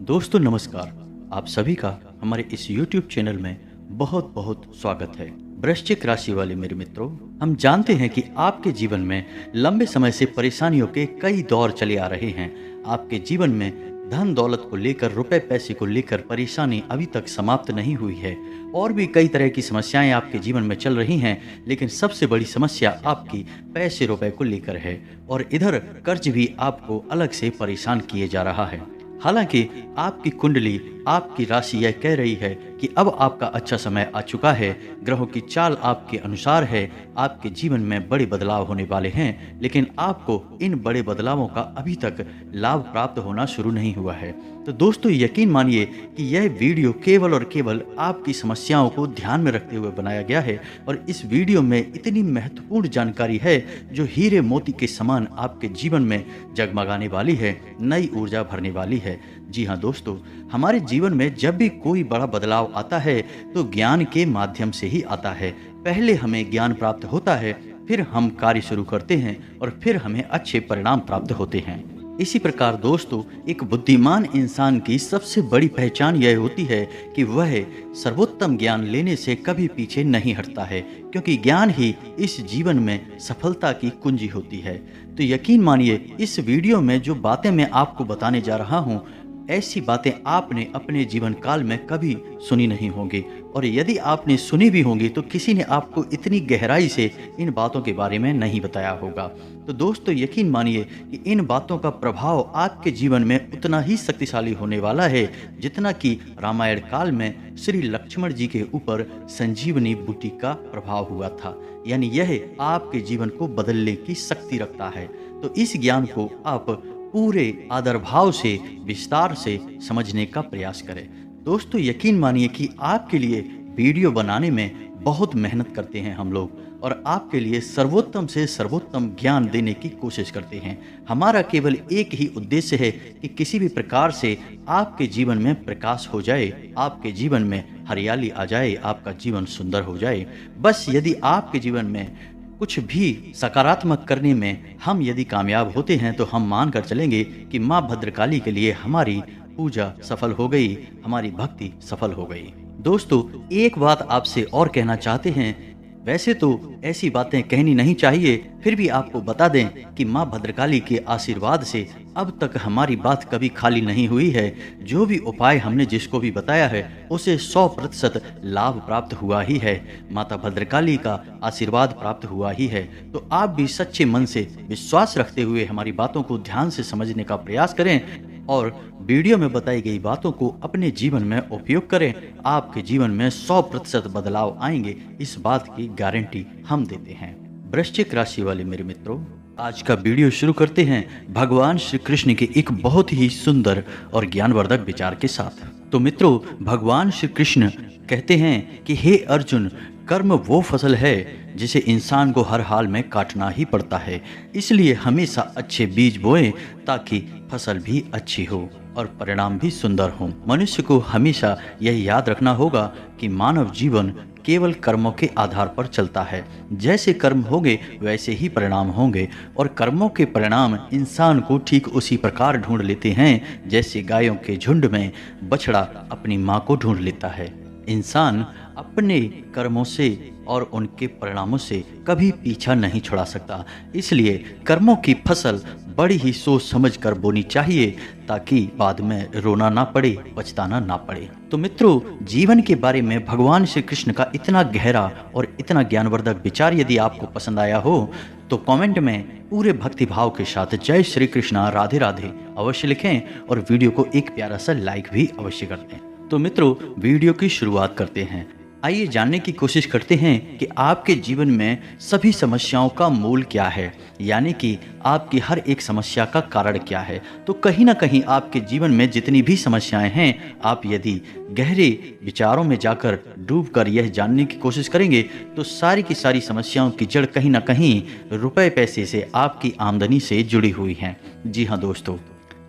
दोस्तों नमस्कार। आप सभी का हमारे इस YouTube चैनल में बहुत बहुत स्वागत है। वृश्चिक राशि वाले मेरे मित्रों, हम जानते हैं कि आपके जीवन में लंबे समय से परेशानियों के कई दौर चले आ रहे हैं। आपके जीवन में धन दौलत को लेकर, रुपए पैसे को लेकर परेशानी अभी तक समाप्त नहीं हुई है और भी कई तरह की समस्याएं आपके जीवन में चल रही हैं। लेकिन सबसे बड़ी समस्या आपकी पैसे रुपए को लेकर है और इधर कर्ज भी आपको अलग से परेशान किए जा रहा है। हालांकि आपकी कुंडली, आपकी राशि यह कह रही है कि अब आपका अच्छा समय आ चुका है। ग्रहों की चाल आपके अनुसार है, आपके जीवन में बड़े बदलाव होने वाले हैं, लेकिन आपको इन बड़े बदलावों का अभी तक लाभ प्राप्त होना शुरू नहीं हुआ है। तो दोस्तों यकीन मानिए कि यह वीडियो केवल और केवल आपकी समस्याओं को ध्यान में रखते हुए बनाया गया है और इस वीडियो में इतनी महत्वपूर्ण जानकारी है जो हीरे मोती के समान आपके जीवन में जगमगाने वाली है, नई ऊर्जा भरने वाली है। जी हाँ दोस्तों, हमारे जीवन में जब भी कोई बड़ा बदलाव आता है तो ज्ञान के माध्यम से ही आता है। पहले हमें ज्ञान प्राप्त होता है, फिर हम कार्य शुरू करते हैं और फिर हमें अच्छे परिणाम प्राप्त होते हैं। इसी प्रकार दोस्तों, एक बुद्धिमान इंसान की सबसे बड़ी पहचान यह होती है कि वह सर्वोत्तम ज्ञान लेने से कभी पीछे नहीं हटता है, क्योंकि ज्ञान ही इस जीवन में सफलता की कुंजी होती है। तो यकीन मानिए, इस वीडियो में जो बातें मैं आपको बताने जा रहा हूँ, ऐसी बातें आपने अपने जीवन काल में कभी सुनी नहीं होंगी और यदि आपने सुनी भी होंगी तो किसी ने आपको इतनी गहराई से इन बातों के बारे में नहीं बताया होगा। तो दोस्तों यकीन मानिए कि इन बातों का प्रभाव आपके जीवन में उतना ही शक्तिशाली होने वाला है जितना कि रामायण काल में श्री लक्ष्मण जी के ऊपर संजीवनी बूटी का प्रभाव हुआ था। यानी यह आपके जीवन को बदलने की शक्ति रखता है। तो इस ज्ञान को आप पूरे आदर भाव से, विस्तार से समझने का प्रयास करें। दोस्तों यकीन मानिए कि आपके लिए वीडियो बनाने में बहुत मेहनत करते हैं हम लोग और आपके लिए सर्वोत्तम से सर्वोत्तम ज्ञान देने की कोशिश करते हैं। हमारा केवल एक ही उद्देश्य है कि किसी भी प्रकार से आपके जीवन में प्रकाश हो जाए, आपके जीवन में हरियाली आ जाए, आपका जीवन सुंदर हो जाए। बस यदि आपके जीवन में कुछ भी सकारात्मक करने में हम यदि कामयाब होते हैं तो हम मान कर चलेंगे कि माँ भद्रकाली के लिए हमारी पूजा सफल हो गई, हमारी भक्ति सफल हो गई। दोस्तों एक बात आपसे और कहना चाहते हैं, वैसे तो ऐसी बातें कहनी नहीं चाहिए, फिर भी आपको बता दें कि माँ भद्रकाली के आशीर्वाद से अब तक हमारी बात कभी खाली नहीं हुई है। जो भी उपाय हमने जिसको भी बताया है उसे 100% लाभ प्राप्त हुआ ही है, माता भद्रकाली का आशीर्वाद प्राप्त हुआ ही है। तो आप भी सच्चे मन से विश्वास रखते हुए हमारी बातों को ध्यान से समझने का प्रयास करें और वीडियो में बताई गई बातों को अपने जीवन में उपयोग करें। आपके जीवन में 100% बदलाव आएंगे, इस बात की गारंटी हम देते हैं। वृश्चिक राशि वाले मेरे मित्रों, आज का वीडियो शुरू करते हैं भगवान श्री कृष्ण के एक बहुत ही सुंदर और ज्ञानवर्धक विचार के साथ। तो मित्रों, भगवान श्री कृष्ण कहते हैं कि हे अर्जुन, कर्म वो फसल है जिसे इंसान को हर हाल में काटना ही पड़ता है। इसलिए हमेशा अच्छे बीज बोएं ताकि फसल भी अच्छी हो और परिणाम भी सुंदर हो। मनुष्य को हमेशा यह याद रखना होगा कि मानव जीवन केवल कर्मों के आधार पर चलता है। जैसे कर्म होंगे वैसे ही परिणाम होंगे और कर्मों के परिणाम इंसान को ठीक उसी प्रकार ढूंढ लेते हैं जैसे गायों के झुंड में बछड़ा अपनी माँ को ढूंढ लेता है। इंसान अपने कर्मों से और उनके परिणामों से कभी पीछा नहीं छुड़ा सकता। इसलिए कर्मों की फसल बड़ी ही सोच समझ कर बोनी चाहिए ताकि बाद में रोना ना पड़े, पछताना ना पड़े। तो मित्रों, जीवन के बारे में भगवान श्री कृष्ण का इतना गहरा और इतना ज्ञानवर्धक विचार यदि आपको पसंद आया हो तो कमेंट में पूरे भक्ति भाव के साथ जय श्री कृष्णा, राधे राधे अवश्य लिखें और वीडियो को एक प्यारा सा लाइक भी अवश्य कर दें। तो मित्रों, वीडियो की शुरुआत करते हैं। आइए जानने की कोशिश करते हैं कि आपके जीवन में सभी समस्याओं का मूल क्या है, यानी कि आपकी हर एक समस्या का कारण क्या है। तो कहीं ना कहीं आपके जीवन में जितनी भी समस्याएं हैं, आप यदि गहरे विचारों में जाकर डूबकर यह जानने की कोशिश करेंगे तो सारी की सारी समस्याओं की जड़ कहीं ना कहीं रुपए पैसे से, आपकी आमदनी से जुड़ी हुई हैं। जी हाँ दोस्तों,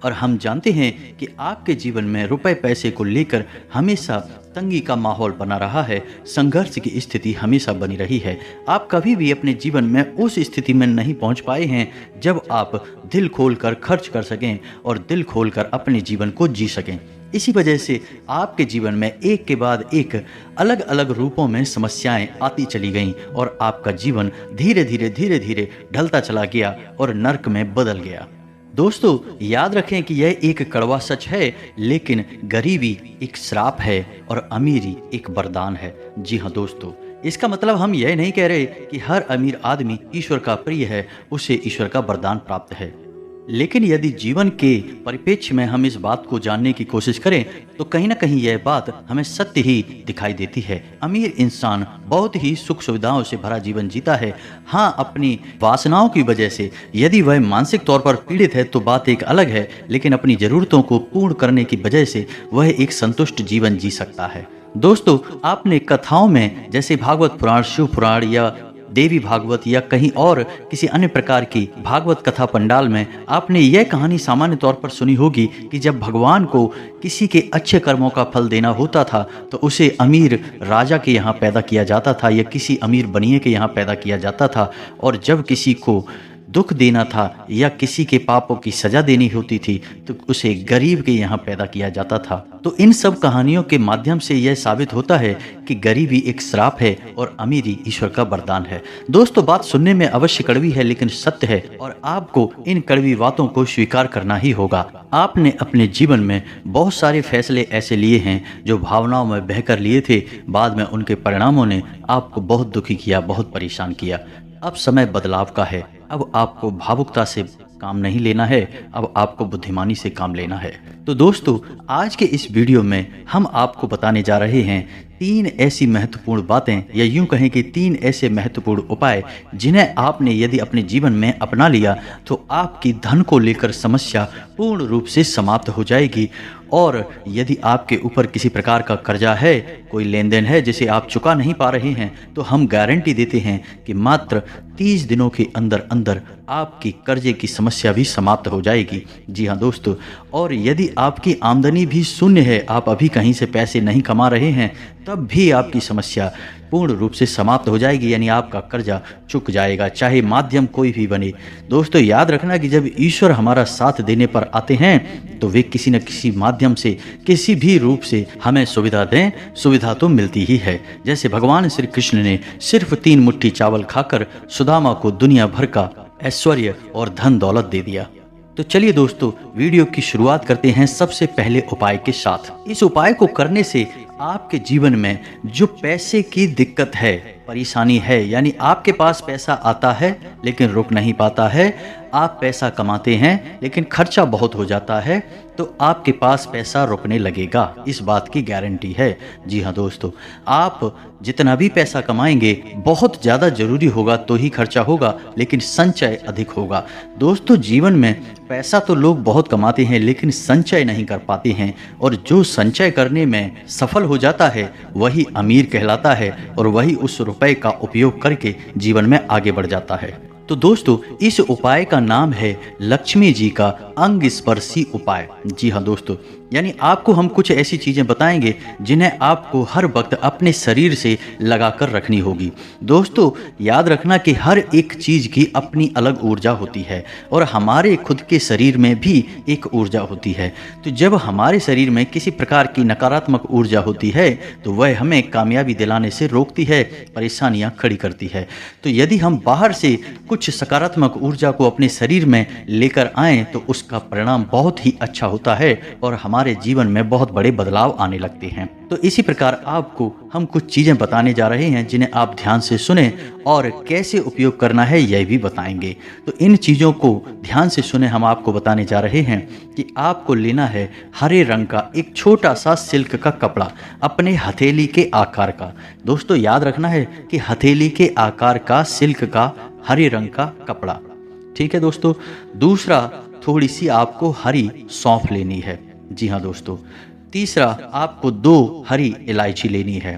और हम जानते हैं कि आपके जीवन में रुपए पैसे को लेकर हमेशा तंगी का माहौल बना रहा है, संघर्ष की स्थिति हमेशा बनी रही है। आप कभी भी अपने जीवन में उस स्थिति में नहीं पहुंच पाए हैं जब आप दिल खोलकर खर्च कर सकें और दिल खोलकर अपने जीवन को जी सकें। इसी वजह से आपके जीवन में एक के बाद एक अलग अलग रूपों में समस्याएं आती चली गईं और आपका जीवन धीरे धीरे ढलता चला गया और नर्क में बदल गया। दोस्तों याद रखें कि यह एक कड़वा सच है, लेकिन गरीबी एक श्राप है और अमीरी एक वरदान है। जी हाँ दोस्तों, इसका मतलब हम यह नहीं कह रहे कि हर अमीर आदमी ईश्वर का प्रिय है, उसे ईश्वर का वरदान प्राप्त है। लेकिन यदि जीवन के परिप्रेक्ष्य में हम इस बात को जानने की कोशिश करें तो कहीं ना कहीं यह बात हमें सत्य ही दिखाई देती है। अमीर इंसान बहुत ही सुख सुविधाओं से भरा जीवन जीता है। हाँ, अपनी वासनाओं की वजह से यदि वह मानसिक तौर पर पीड़ित है तो बात एक अलग है, लेकिन अपनी जरूरतों को पूर्ण करने की वजह से वह एक संतुष्ट जीवन जी सकता है। दोस्तों, आपने कथाओं में जैसे भागवत पुराण, शिव पुराण या देवी भागवत या कहीं और किसी अन्य प्रकार की भागवत कथा पंडाल में आपने यह कहानी सामान्य तौर पर सुनी होगी कि जब भगवान को किसी के अच्छे कर्मों का फल देना होता था तो उसे अमीर राजा के यहाँ पैदा किया जाता था या किसी अमीर बनिए के यहाँ पैदा किया जाता था, और जब किसी को दुख देना था या किसी के पापों की सजा देनी होती थी तो उसे गरीब के यहाँ पैदा किया जाता था। तो इन सब कहानियों के माध्यम से यह साबित होता है कि गरीबी एक श्राप है और अमीरी ईश्वर का वरदान है। दोस्तों, बात सुनने में अवश्य कड़वी है लेकिन सत्य है और आपको इन कड़वी बातों को स्वीकार करना ही होगा। आपने अपने जीवन में बहुत सारे फैसले ऐसे लिए हैं जो भावनाओं में बहकर लिए थे, बाद में उनके परिणामों ने आपको बहुत दुखी किया, बहुत परेशान किया। अब समय बदलाव का है। अब आपको भावुकता से काम नहीं लेना है, अब आपको बुद्धिमानी से काम लेना है। तो दोस्तों, आज के इस वीडियो में हम आपको बताने जा रहे हैं 3 ऐसी महत्वपूर्ण बातें, या यूं कहें कि 3 ऐसे महत्वपूर्ण उपाय जिन्हें आपने यदि अपने जीवन में अपना लिया तो आपकी धन को लेकर समस्या पूर्ण रूप से समाप्त हो जाएगी। और यदि आपके ऊपर किसी प्रकार का कर्जा है, कोई लेन देन है जिसे आप चुका नहीं पा रहे हैं, तो हम गारंटी देते हैं कि मात्र 30 दिनों के अंदर अंदर आपकी कर्जे की समस्या भी समाप्त हो जाएगी। जी हाँ दोस्तों, और यदि आपकी आमदनी भी शून्य है, आप अभी कहीं से पैसे नहीं कमा रहे हैं, तब भी आपकी समस्या पूर्ण रूप से समाप्त हो जाएगी, यानी आपका कर्जा चुक जाएगा, चाहे माध्यम कोई भी बने। दोस्तों, याद रखना कि जब ईश्वर हमारा साथ देने पर आते हैं तो वे किसी न किसी माध्यम से, किसी भी रूप से हमें सुविधा दें, सुविधा तो मिलती ही है। जैसे भगवान श्री कृष्ण ने सिर्फ 3 मुट्ठी चावल खाकर सुदामा को दुनिया भर का ऐश्वर्य और धन दौलत दे दिया। तो चलिए दोस्तों, वीडियो की शुरुआत करते हैं सबसे पहले उपाय के साथ। इस उपाय को करने से आपके जीवन में जो पैसे की दिक्कत है, परेशानी है, यानी आपके पास पैसा आता है लेकिन रुक नहीं पाता है, आप पैसा कमाते हैं लेकिन खर्चा बहुत हो जाता है, तो आपके पास पैसा रुकने लगेगा, इस बात की गारंटी है। जी हाँ दोस्तों, आप जितना भी पैसा कमाएंगे बहुत ज़्यादा जरूरी होगा तो ही खर्चा होगा, लेकिन संचय अधिक होगा। दोस्तों, जीवन में पैसा तो लोग बहुत कमाते हैं लेकिन संचय नहीं कर पाते हैं, और जो संचय करने में सफल हो जाता है वही अमीर कहलाता है और वही उस रुपए का उपयोग करके जीवन में आगे बढ़ जाता है। तो दोस्तों, इस उपाय का नाम है लक्ष्मी जी का अंग स्पर्शी उपाय। जी हाँ दोस्तों, यानी आपको हम कुछ ऐसी चीज़ें बताएंगे जिन्हें आपको हर वक्त अपने शरीर से लगाकर रखनी होगी। दोस्तों, याद रखना कि हर एक चीज़ की अपनी अलग ऊर्जा होती है और हमारे खुद के शरीर में भी एक ऊर्जा होती है। तो जब हमारे शरीर में किसी प्रकार की नकारात्मक ऊर्जा होती है तो वह हमें कामयाबी दिलाने से रोकती है, परेशानियाँ खड़ी करती है। तो यदि हम बाहर से कुछ सकारात्मक ऊर्जा को अपने शरीर में लेकर आएँ तो उसका परिणाम बहुत ही अच्छा होता है और हमारे जीवन में बहुत बड़े बदलाव आने लगते हैं। तो इसी प्रकार आपको हम कुछ चीजें बताने जा रहे हैं जिन्हें आप ध्यान से सुने और कैसे उपयोग करना है यह भी बताएंगे। तो इन चीजों को ध्यान से सुने, हम आपको बताने जा रहे हैं कि आपको लेना है हरे रंग का एक छोटा सा सिल्क का कपड़ा, अपने हथेली के आकार का। दोस्तों, याद रखना है कि हथेली के आकार का सिल्क का हरे रंग का कपड़ा, ठीक है दोस्तों। दूसरा, थोड़ी सी आपको हरी सौंफ लेनी है। जी हाँ दोस्तों। तीसरा, आपको 2 हरी इलायची लेनी है।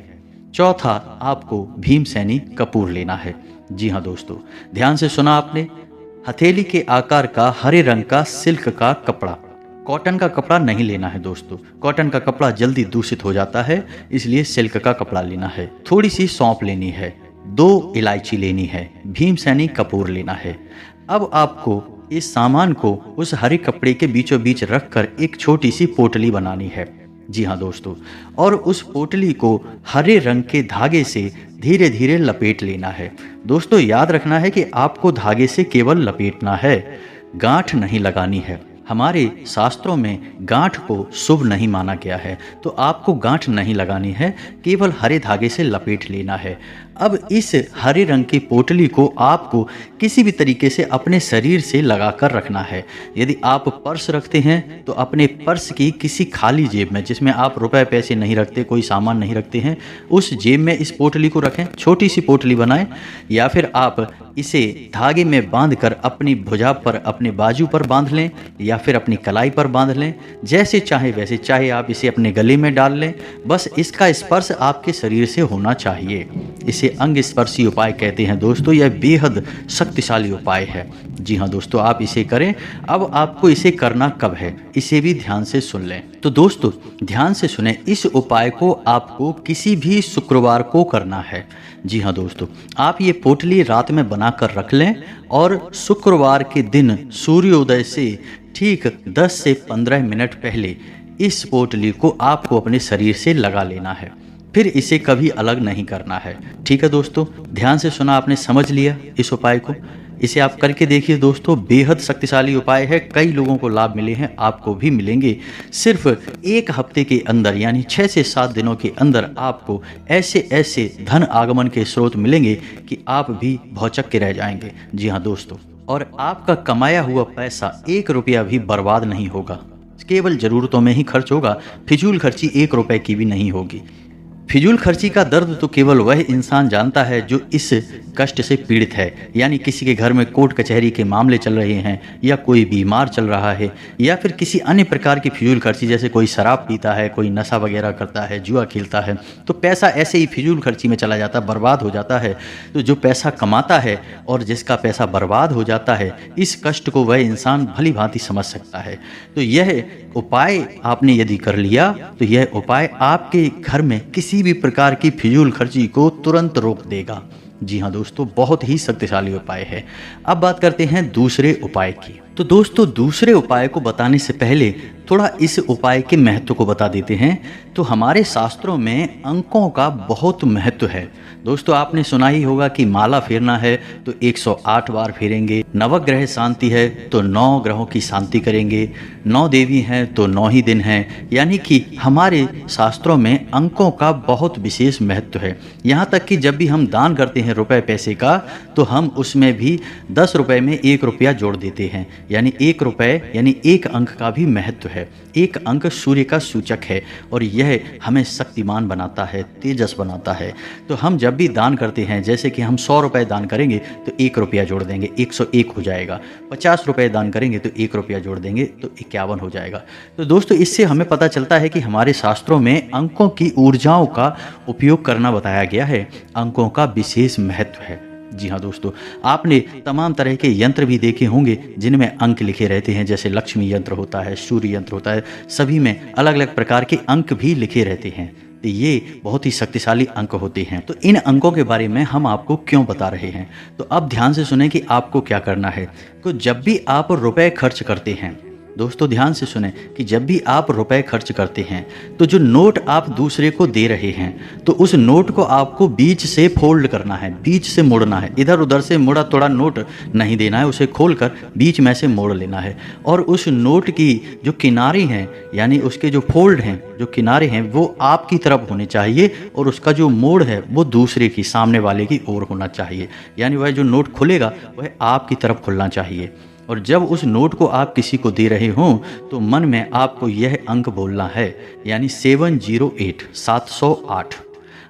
चौथा, आपको भीमसेनी कपूर लेना है। जी हाँ दोस्तों, ध्यान से सुना आपने। हथेली के आकार का हरे रंग का सिल्क का कपड़ा, कॉटन का कपड़ा नहीं लेना है दोस्तों, कॉटन का कपड़ा जल्दी दूषित हो जाता है, इसलिए सिल्क का कपड़ा लेना है। थोड़ी सी सौंफ लेनी है, 2 इलायची लेनी है, भीमसेनी कपूर लेना है। अब आपको इस सामान को उस हरे कपड़े के बीचों बीच रखकर एक छोटी सी पोटली बनानी है। जी हाँ दोस्तों, और उस पोटली को हरे रंग के धागे से धीरे धीरे लपेट लेना है। दोस्तों याद रखना है कि आपको धागे से केवल लपेटना है, गांठ नहीं लगानी है। हमारे शास्त्रों में गांठ को शुभ नहीं माना गया है, तो आपको गांठ नहीं लगानी है, केवल हरे धागे से लपेट लेना है। अब इस हरे रंग की पोटली को आपको किसी भी तरीके से अपने शरीर से लगाकर रखना है। यदि आप पर्स रखते हैं तो अपने पर्स की किसी खाली जेब में, जिसमें आप रुपए पैसे नहीं रखते, कोई सामान नहीं रखते हैं, उस जेब में इस पोटली को रखें। छोटी सी पोटली बनाएं, या फिर आप इसे धागे में बांधकर अपनी भुजा पर, अपने बाजू पर बांध लें, या फिर अपनी कलाई पर बांध लें, जैसे चाहे वैसे। चाहे आप इसे अपने गले में डाल लें, बस इसका स्पर्श आपके शरीर से होना चाहिए। इसे अंग स्पर्शी उपाय कहते हैं दोस्तों। यह बेहद शक्तिशाली उपाय है। जी हाँ दोस्तों, आप इसे करें। अब आपको इसे करना कब है, इसे भी ध्यान से सुन लें। तो दोस्तों ध्यान से सुने, इस उपाय को आपको किसी भी शुक्रवार को करना है। जी हाँ दोस्तों, आप ये पोटली रात में बनाकर रख लें और शुक्रवार के दिन सूर्योदय से ठीक 10 से 15 मिनट पहले इस पोटली को आपको अपने शरीर से लगा लेना है। फिर इसे कभी अलग नहीं करना है। ठीक है दोस्तों, ध्यान से सुना, आपने समझ लिया इस उपाय को। इसे आप करके देखिए दोस्तों, बेहद शक्तिशाली उपाय है। कई लोगों को लाभ मिले हैं, आपको भी मिलेंगे। सिर्फ 1 हफ्ते के अंदर, यानी 6 से 7 दिनों के अंदर आपको ऐसे ऐसे धन आगमन के स्रोत मिलेंगे कि आप भी भौचक्के के रह जाएंगे। जी हाँ दोस्तों, और आपका कमाया हुआ पैसा 1 रुपया भी बर्बाद नहीं होगा, केवल ज़रूरतों में ही खर्च होगा। फिजूल खर्ची 1 रुपए की भी नहीं होगी। फिजूल खर्ची का दर्द तो केवल वह इंसान जानता है जो इस कष्ट से पीड़ित है। यानी किसी के घर में कोर्ट कचहरी के मामले चल रहे हैं, या कोई बीमार चल रहा है, या फिर किसी अन्य प्रकार की फिजूल खर्ची, जैसे कोई शराब पीता है, कोई नशा वगैरह करता है, जुआ खेलता है, तो पैसा ऐसे ही फिजूल खर्ची में चला जाता है, बर्बाद हो जाता है। तो जो पैसा कमाता है और जिसका पैसा बर्बाद हो जाता है, इस कष्ट को वह इंसान भली भांति समझ सकता है। तो यह उपाय आपने यदि कर लिया, तो यह उपाय आपके घर में किसी भी प्रकार की फिजूल खर्ची को तुरंत रोक देगा। जी हाँ दोस्तों, बहुत ही शक्तिशाली उपाय है। अब बात करते हैं दूसरे उपाय की। तो दोस्तों दूसरे उपाय को बताने से पहले थोड़ा इस उपाय के महत्व को बता देते हैं। तो हमारे शास्त्रों में अंकों का बहुत महत्व है। दोस्तों आपने सुना ही होगा कि माला फेरना है तो 108 बार फेरेंगे, नवग्रह शांति है तो 9 ग्रहों की शांति करेंगे, 9 देवी हैं तो 9 ही दिन हैं। यानी कि हमारे शास्त्रों में अंकों का बहुत विशेष महत्व है। यहाँ तक कि जब भी हम दान करते हैं रुपए पैसे का, तो हम उसमें भी 10 रुपए में 1 रुपया जोड़ देते हैं। यानी 1 रुपए यानी 1 अंक का भी महत्व है। 1 अंक सूर्य का सूचक है और यह हमें शक्तिमान बनाता है, तेजस बनाता है। तो हम जब भी दान करते हैं, जैसे कि हम 100 रुपए दान करेंगे तो 1 रुपया जोड़ देंगे, 101 हो जाएगा। 50 रुपए दान करेंगे तो 1 रुपया जोड़ देंगे तो 51 हो जाएगा। तो दोस्तों इससे हमें पता चलता है कि हमारे शास्त्रों में अंकों की ऊर्जाओं का उपयोग करना बताया गया है। अंकों का विशेष महत्व है। जी हाँ दोस्तों, आपने तमाम तरह के यंत्र भी देखे होंगे जिनमें अंक लिखे रहते हैं, जैसे लक्ष्मी यंत्र होता है, सूर्य यंत्र होता है, सभी में अलग अलग प्रकार के अंक भी लिखे रहते हैं। तो ये बहुत ही शक्तिशाली अंक होते हैं। तो इन अंकों के बारे में हम आपको क्यों बता रहे हैं, तो अब ध्यान से सुने कि आपको क्या करना है। तो जब भी आप रुपए खर्च करते हैं, दोस्तों ध्यान से सुने कि जब भी आप रुपए खर्च करते हैं, तो जो नोट आप दूसरे को दे रहे हैं, तो उस नोट को आपको बीच से फोल्ड करना है, बीच से मोड़ना है। इधर उधर से मुड़ा तोड़ा नोट नहीं देना है, उसे खोलकर बीच में से मोड़ लेना है। और उस नोट की जो किनारे हैं, यानी उसके जो फोल्ड हैं, जो किनारे हैं, वो आपकी तरफ होने चाहिए और उसका जो मोड़ है वो दूसरे की, सामने वाले की ओर होना चाहिए। यानी वह जो नोट खुलेगा वह आपकी तरफ खुलना चाहिए। और जब उस नोट को आप किसी को दे रहे हों तो मन में आपको यह अंक बोलना है, यानी 708 708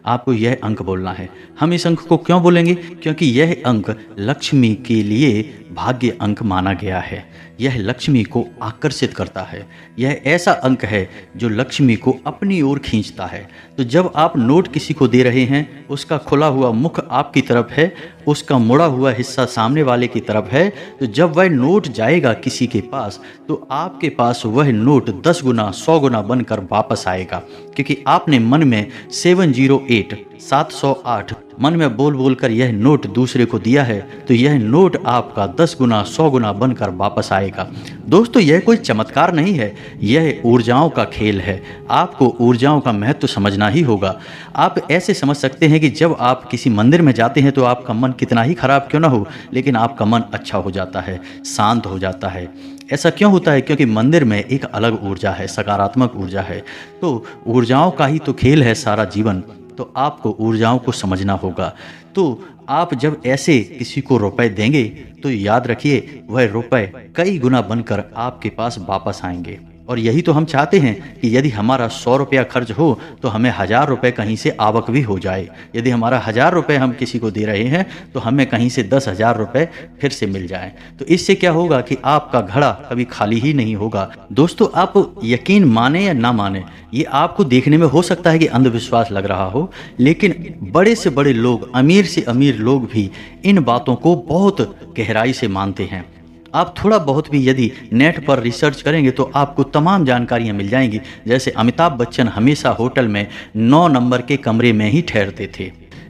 आपको यह अंक बोलना है। हम इस अंक को क्यों बोलेंगे, क्योंकि यह अंक लक्ष्मी के लिए भाग्य अंक माना गया है। यह लक्ष्मी को आकर्षित करता है। यह ऐसा अंक है जो लक्ष्मी को अपनी ओर खींचता है। तो जब आप नोट किसी को दे रहे हैं, उसका खुला हुआ मुख आपकी तरफ है, उसका मुड़ा हुआ हिस्सा सामने वाले की तरफ है, तो जब वह नोट जाएगा किसी के पास, तो आपके पास वह नोट 10 गुना 100 गुना बनकर वापस आएगा, क्योंकि आपने मन में 708 708 मन में बोल बोल कर यह नोट दूसरे को दिया है तो यह नोट आपका 10 गुना 100 गुना बनकर वापस आएगा। दोस्तों, यह कोई चमत्कार नहीं है, यह ऊर्जाओं का खेल है। आपको ऊर्जाओं का महत्व समझना ही होगा। आप ऐसे समझ सकते हैं कि जब आप किसी मंदिर में जाते हैं तो आपका मन कितना ही खराब क्यों ना हो, लेकिन आपका मन अच्छा हो जाता है, शांत हो जाता है। ऐसा क्यों होता है? क्योंकि मंदिर में एक अलग ऊर्जा है, सकारात्मक ऊर्जा है। तो ऊर्जाओं का ही तो खेल है सारा जीवन, तो आपको ऊर्जाओं को समझना होगा। तो आप जब ऐसे किसी को रुपए देंगे तो याद रखिए वह रुपए कई गुना बनकर आपके पास वापस आएंगे। और यही तो हम चाहते हैं कि यदि हमारा 100 रुपया खर्च हो तो हमें 1000 रुपये कहीं से आवक भी हो जाए। यदि हमारा 1000 रुपये हम किसी को दे रहे हैं तो हमें कहीं से 10,000 रुपये फिर से मिल जाए। तो इससे क्या होगा कि आपका घड़ा कभी खाली ही नहीं होगा। दोस्तों, आप यकीन माने या ना माने, ये आपको देखने में हो सकता है कि अंधविश्वास लग रहा हो, लेकिन बड़े से बड़े लोग, अमीर से अमीर लोग भी इन बातों को बहुत गहराई से मानते हैं। आप थोड़ा बहुत भी यदि नेट पर रिसर्च करेंगे तो आपको तमाम जानकारियां मिल जाएंगी। जैसे अमिताभ बच्चन हमेशा होटल में 9 नंबर के कमरे में ही ठहरते थे।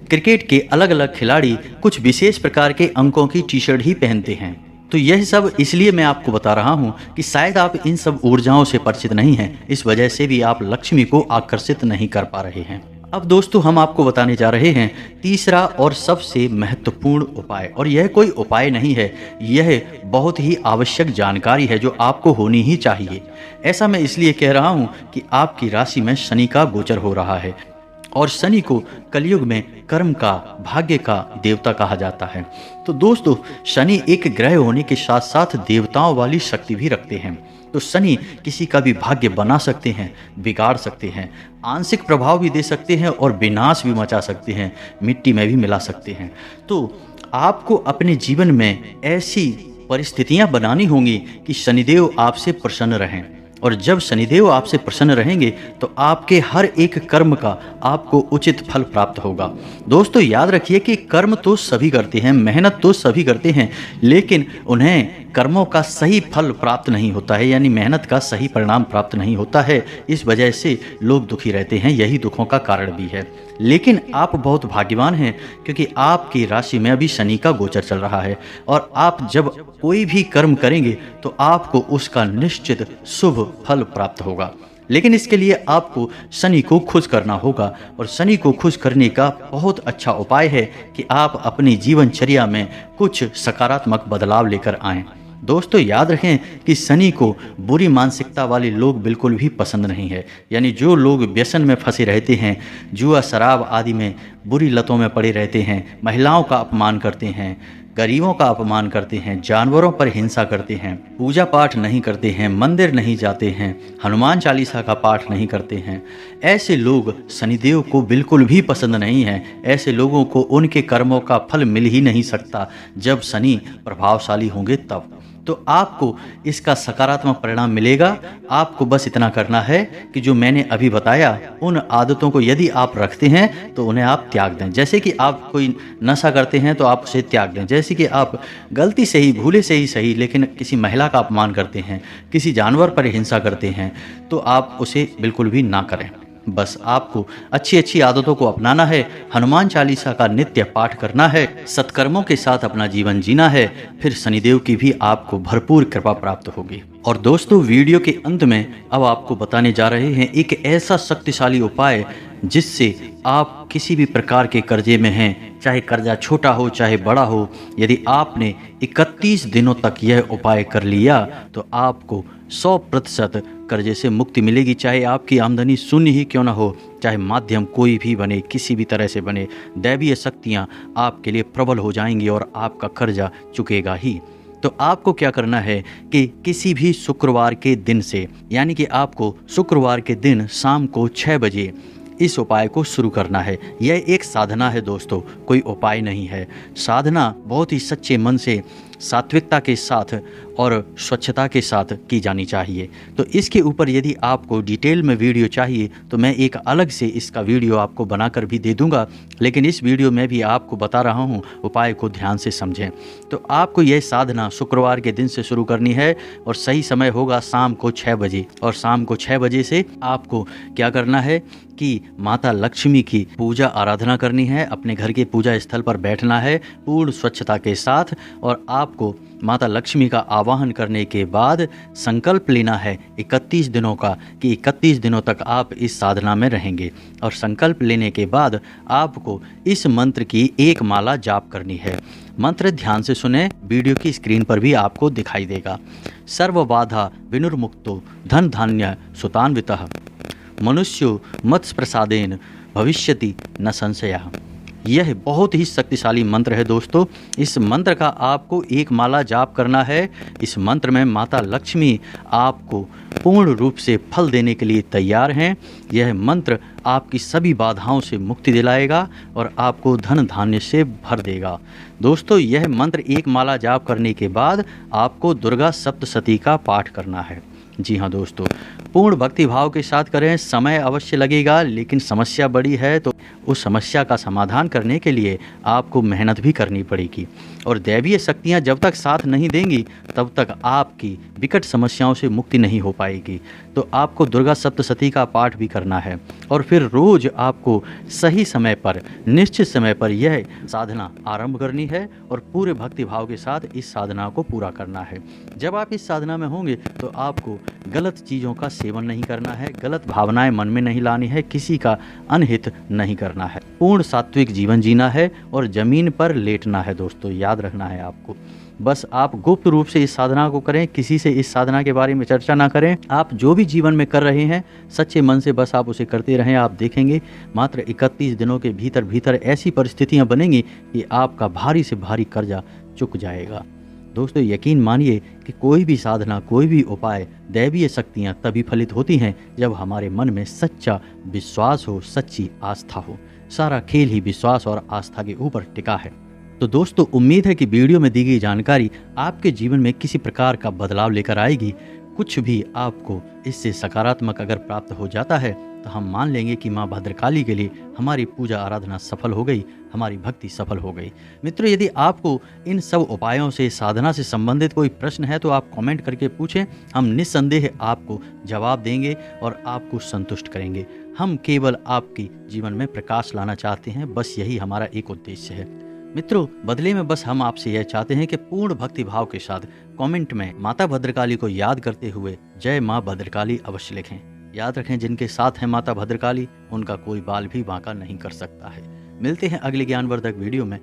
क्रिकेट के अलग अलग खिलाड़ी कुछ विशेष प्रकार के अंकों की टी शर्ट ही पहनते हैं। तो यह सब इसलिए मैं आपको बता रहा हूं कि शायद आप इन सब ऊर्जाओं से परिचित नहीं हैं, इस वजह से भी आप लक्ष्मी को आकर्षित नहीं कर पा रहे हैं। अब दोस्तों, हम आपको बताने जा रहे हैं तीसरा और सबसे महत्वपूर्ण उपाय। और यह कोई उपाय नहीं है, यह बहुत ही आवश्यक जानकारी है जो आपको होनी ही चाहिए। ऐसा मैं इसलिए कह रहा हूं कि आपकी राशि में शनि का गोचर हो रहा है और शनि को कलयुग में कर्म का, भाग्य का देवता कहा जाता है। तो दोस्तों, शनि एक ग्रह होने के साथ साथ देवताओं वाली शक्ति भी रखते हैं। तो शनि किसी का भी भाग्य बना सकते हैं, बिगाड़ सकते हैं, आंशिक प्रभाव भी दे सकते हैं और विनाश भी मचा सकते हैं, मिट्टी में भी मिला सकते हैं। तो आपको अपने जीवन में ऐसी परिस्थितियां बनानी होंगी कि शनिदेव आपसे प्रसन्न रहें। और जब शनिदेव आपसे प्रसन्न रहेंगे तो आपके हर एक कर्म का आपको उचित फल प्राप्त होगा। दोस्तों, याद रखिए कि कर्म तो सभी करते हैं, मेहनत तो सभी करते हैं, लेकिन उन्हें कर्मों का सही फल प्राप्त नहीं होता है, यानी मेहनत का सही परिणाम प्राप्त नहीं होता है। इस वजह से लोग दुखी रहते हैं, यही दुखों का कारण भी है। लेकिन आप बहुत भाग्यवान हैं क्योंकि आपकी राशि में अभी शनि का गोचर चल रहा है और आप जब कोई भी कर्म करेंगे तो आपको उसका निश्चित शुभ फल प्राप्त होगा। लेकिन इसके लिए आपको शनि को खुश करना होगा और शनि को खुश करने का बहुत अच्छा उपाय है कि आप अपनी जीवनचर्या में कुछ सकारात्मक बदलाव लेकर आएं। दोस्तों, याद रखें कि शनि को बुरी मानसिकता वाले लोग बिल्कुल भी पसंद नहीं है। यानी जो लोग व्यसन में फंसे रहते हैं, जुआ शराब आदि में बुरी लतों में पड़े रहते हैं, महिलाओं का अपमान करते हैं, गरीबों का अपमान करते हैं, जानवरों पर हिंसा करते हैं, पूजा पाठ नहीं करते हैं, मंदिर नहीं जाते हैं, हनुमान चालीसा का पाठ नहीं करते हैं, ऐसे लोग शनिदेव को बिल्कुल भी पसंद नहीं है। ऐसे लोगों को उनके कर्मों का फल मिल ही नहीं सकता जब शनि प्रभावशाली होंगे तब। तो आपको इसका सकारात्मक परिणाम मिलेगा। आपको बस इतना करना है कि जो मैंने अभी बताया उन आदतों को यदि आप रखते हैं तो उन्हें आप त्याग दें। जैसे कि आप कोई नशा करते हैं तो आप उसे त्याग दें। जैसे कि आप गलती से ही, भूले से ही सही, लेकिन किसी महिला का अपमान करते हैं, किसी जानवर पर हिंसा करते हैं, तो आप उसे बिल्कुल भी ना करें। बस आपको अच्छी अच्छी आदतों को अपनाना है, हनुमान चालीसा का नित्य पाठ करना है, सत्कर्मों के साथ अपना जीवन जीना है, फिर शनिदेव की भी आपको भरपूर कृपा प्राप्त होगी। और दोस्तों, वीडियो के अंत में अब आपको बताने जा रहे हैं एक ऐसा शक्तिशाली उपाय जिससे आप किसी भी प्रकार के कर्जे में हैं, चाहे कर्जा छोटा हो चाहे बड़ा हो, यदि आपने 31 दिनों तक यह उपाय कर लिया तो आपको 100% कर्जे से मुक्ति मिलेगी। चाहे आपकी आमदनी शून्य ही क्यों ना हो, चाहे माध्यम कोई भी बने, किसी भी तरह से बने, दैवीय शक्तियाँ आपके लिए प्रबल हो जाएंगी और आपका कर्जा चुकेगा ही। तो आपको क्या करना है कि किसी भी शुक्रवार के दिन से, यानी कि आपको शुक्रवार के दिन शाम को 6 बजे इस उपाय को शुरू करना है। यह एक साधना है दोस्तों, कोई उपाय नहीं है। साधना बहुत ही सच्चे मन से, सात्विकता के साथ और स्वच्छता के साथ की जानी चाहिए। तो इसके ऊपर यदि आपको डिटेल में वीडियो चाहिए तो मैं एक अलग से इसका वीडियो आपको बनाकर भी दे दूंगा, लेकिन इस वीडियो में भी आपको बता रहा हूँ, उपाय को ध्यान से समझें। तो आपको यह साधना शुक्रवार के दिन से शुरू करनी है और सही समय होगा शाम को 6 बजे। और शाम को 6 बजे से आपको क्या करना है कि माता लक्ष्मी की पूजा आराधना करनी है, अपने घर के पूजा स्थल पर बैठना है पूर्ण स्वच्छता के साथ, और आपको माता लक्ष्मी का आवाहन करने के बाद संकल्प लेना है 31 दिनों का कि 31 दिनों तक आप इस साधना में रहेंगे। और संकल्प लेने के बाद आपको इस मंत्र की एक माला जाप करनी है। मंत्र ध्यान से सुने, वीडियो की स्क्रीन पर भी आपको दिखाई देगा। सर्वबाधा विनुर्मुक्तो धन धान्य सुतान्वितः मनुष्यो मत्स्य प्रसादेन भविष्यति न संशयः। यह बहुत ही शक्तिशाली मंत्र है दोस्तों। इस मंत्र का आपको एक माला जाप करना है। इस मंत्र में माता लक्ष्मी आपको पूर्ण रूप से फल देने के लिए तैयार हैं। यह मंत्र आपकी सभी बाधाओं से मुक्ति दिलाएगा और आपको धन धान्य से भर देगा। दोस्तों, यह मंत्र एक माला जाप करने के बाद आपको दुर्गा सप्तशती का पाठ करना है। जी हाँ दोस्तों, पूर्ण भक्ति भाव के साथ करें। समय अवश्य लगेगा, लेकिन समस्या बड़ी है तो उस समस्या का समाधान करने के लिए आपको मेहनत भी करनी पड़ेगी। और दैवीय शक्तियाँ जब तक साथ नहीं देंगी तब तक आपकी विकट समस्याओं से मुक्ति नहीं हो पाएगी। तो आपको दुर्गा सप्तशती का पाठ भी करना है और फिर रोज आपको सही समय पर, निश्चित समय पर यह साधना आरंभ करनी है और पूरे भक्ति भाव के साथ इस साधना को पूरा करना है। जब आप इस साधना में होंगे तो आपको गलत चीज़ों का सेवन नहीं करना है, गलत भावनाएं मन में नहीं लानी है, किसी का अनहित नहीं करना है, पूर्ण सात्विक जीवन जीना है और जमीन पर लेटना है। दोस्तों, याद रखना है आपको। बस आप गुप्त रूप से इस साधना को करें, किसी से इस साधना के बारे में चर्चा ना करें। आप जो भी जीवन में कर रहे हैं सच्चे मन से बस आप उसे करते रहें। आप देखेंगे मात्र 31 दिनों के भीतर भीतर ऐसी परिस्थितियां बनेंगी कि आपका भारी से भारी कर्जा चुक जाएगा। दोस्तों, यकीन मानिए कि कोई भी साधना, कोई भी उपाय, दैवीय शक्तियाँ तभी फलित होती हैं जब हमारे मन में सच्चा विश्वास हो, सच्ची आस्था हो। सारा खेल ही विश्वास और आस्था के ऊपर टिका है। तो दोस्तों, उम्मीद है कि वीडियो में दी गई जानकारी आपके जीवन में किसी प्रकार का बदलाव लेकर आएगी। कुछ भी आपको इससे सकारात्मक अगर प्राप्त हो जाता है तो हम मान लेंगे कि माँ भद्रकाली के लिए हमारी पूजा आराधना सफल हो गई, हमारी भक्ति सफल हो गई। मित्रों, यदि आपको इन सब उपायों से, साधना से संबंधित कोई प्रश्न है तो आप कमेंट करके पूछें। हम निस्संदेह आपको जवाब देंगे और आपको संतुष्ट करेंगे। हम केवल आपकी जीवन में प्रकाश लाना चाहते हैं, बस यही हमारा एक उद्देश्य है। मित्रों, बदले में बस हम आपसे यह चाहते हैं कि पूर्ण भक्ति भाव के साथ कमेंट में माता भद्रकाली को याद करते हुए जय माँ भद्रकाली अवश्य लिखें। याद रखें, जिनके साथ है माता भद्रकाली उनका कोई बाल भी बांका नहीं कर सकता है। मिलते हैं अगले ज्ञानवर्धक वीडियो में।